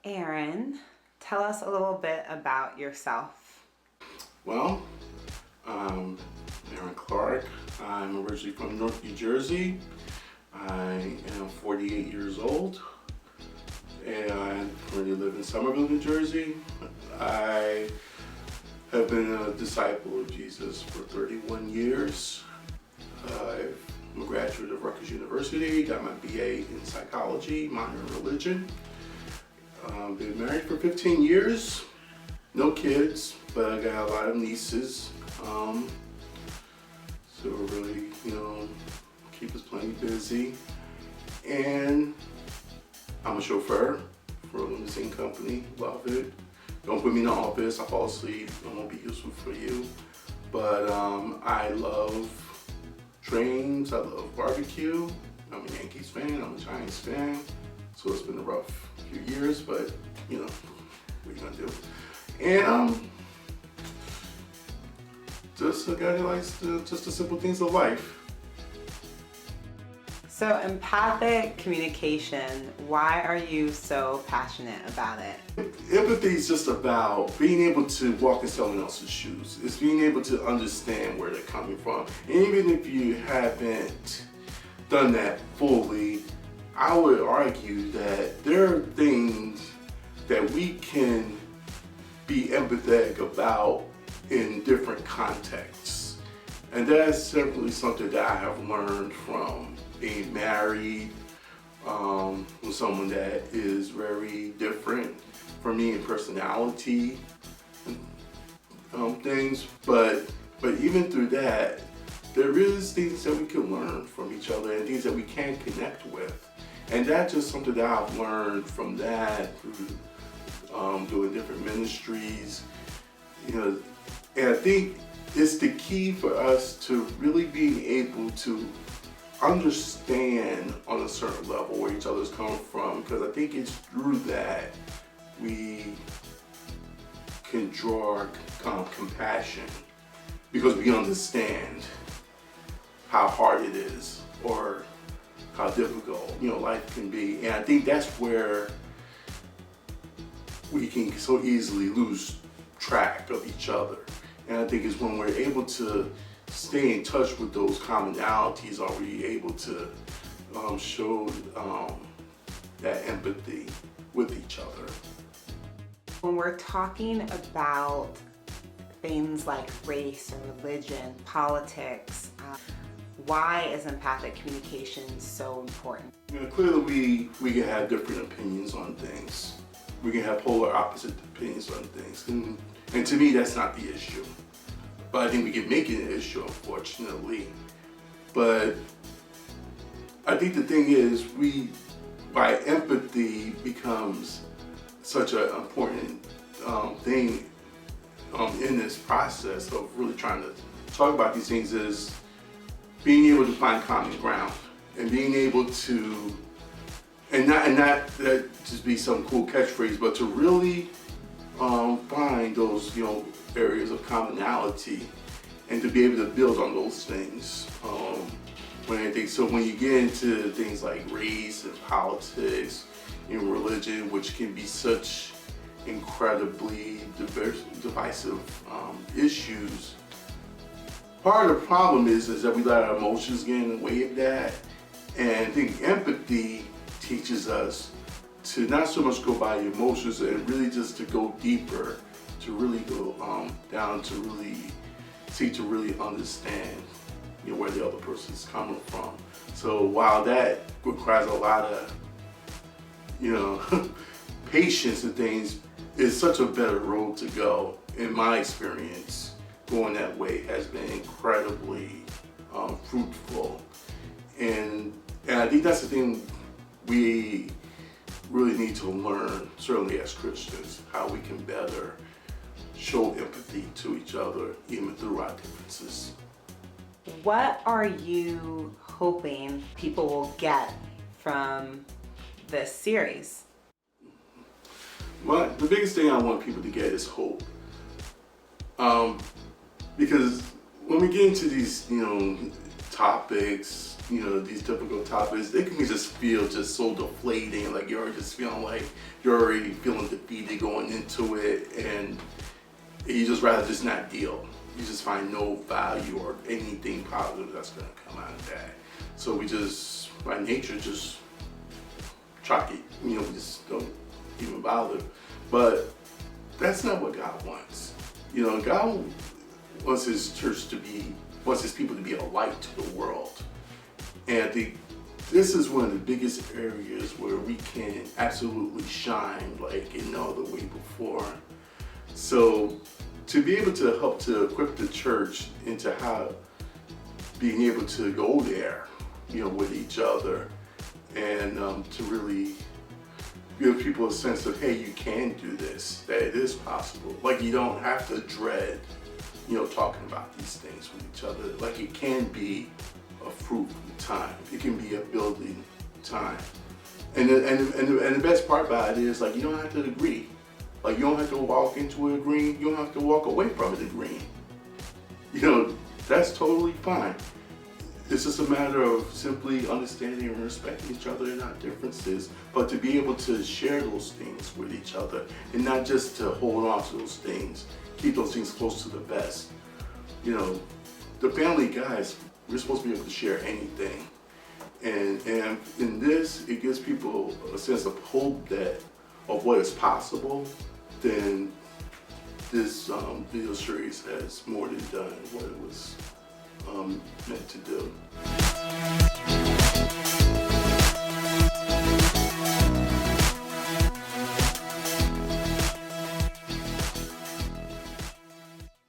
Aaron, tell us a little bit about yourself. Well, I'm Aaron Clark. I'm originally from North New Jersey. I am 48 years old and I currently live in Somerville, New Jersey. I have been a disciple of Jesus for 31 years. I'm a graduate of Rutgers University, got my BA in psychology, minor in religion. Been married for 15 years, no kids, but I got a lot of nieces. So really, keep us plenty busy. And I'm a chauffeur for a limousine company, love it. Don't put me in the office, I fall asleep, I won't be useful for you. But I love trains, I love barbecue. I'm a Yankees fan, I'm a Giants fan. So it's been a rough few years, but what are you gonna do? And just a guy who likes just the simple things of life. So, empathic communication, why are you so passionate about it? Empathy is just about being able to walk in someone else's shoes. It's being able to understand where they're coming from. And even if you haven't done that fully, I would argue that there are things that we can be empathetic about in different contexts. And that's certainly something that I have learned from being married with someone that is very different from me in personality and things. But even through that, there is things that we can learn from each other and things that we can connect with. And that's just something that I've learned from that through doing different ministries. And I think it's the key for us to really being able to understand on a certain level where each other's coming from, because I think it's through that we can draw compassion, because we understand how hard it is or how difficult life can be. And I think that's where we can so easily lose track of each other. And I think it's when we're able to stay in touch with those commonalities, are we able to show that empathy with each other. When we're talking about things like race or religion, politics, why is empathic communication so important? Clearly we can have different opinions on things. We can have polar opposite opinions on things. And to me, that's not the issue. But I think we can make it an issue, unfortunately. But I think the thing is, by empathy becomes such an important thing in this process of really trying to talk about these things, is being able to find common ground and being able to, and not that just be some cool catchphrase, but to really find those areas of commonality and to be able to build on those things. When you get into things like race and politics and religion, which can be such incredibly divisive issues, part of the problem is that we let our emotions get in the way of that. And I think empathy teaches us to not so much go by the emotions and really just to go deeper, to really go down, to really seek to really understand where the other person is coming from. So while that requires a lot of patience and things, it's such a better road to go. In my experience, going that way has been incredibly fruitful. And I think that's the thing we really need to learn, certainly as Christians, how we can better show empathy to each other, even through our differences. What are you hoping people will get from this series? Well, the biggest thing I want people to get is hope. Because when we get into these, topics these difficult topics, it can just feel just so deflating. Like you're just feeling like you're already feeling defeated going into it, and you just rather just not deal. You just find no value or anything positive that's going to come out of that. So we just, by nature, just chuck it. We just don't even bother. But that's not what God wants. God wants His church wants His people to be a light to the world. And I think this is one of the biggest areas where we can absolutely shine like in no other way before. So to be able to help to equip the church into how being able to go there, with each other, and to really give people a sense of, hey, you can do this, that it is possible. Like you don't have to dread, talking about these things with each other. Like it can be a fruitful time. It can be a building time. And the best part about it is, like, you don't have to agree. Like you don't have to walk into it agreeing. You don't have to walk away from it agreeing. That's totally fine. It's just a matter of simply understanding and respecting each other and our differences, but to be able to share those things with each other and not just to hold on to those things, keep those things close to the vest. The family guys, we're supposed to be able to share anything. And in this, it gives people a sense of hope of what is possible. Then this video series has more than done what it was meant to do.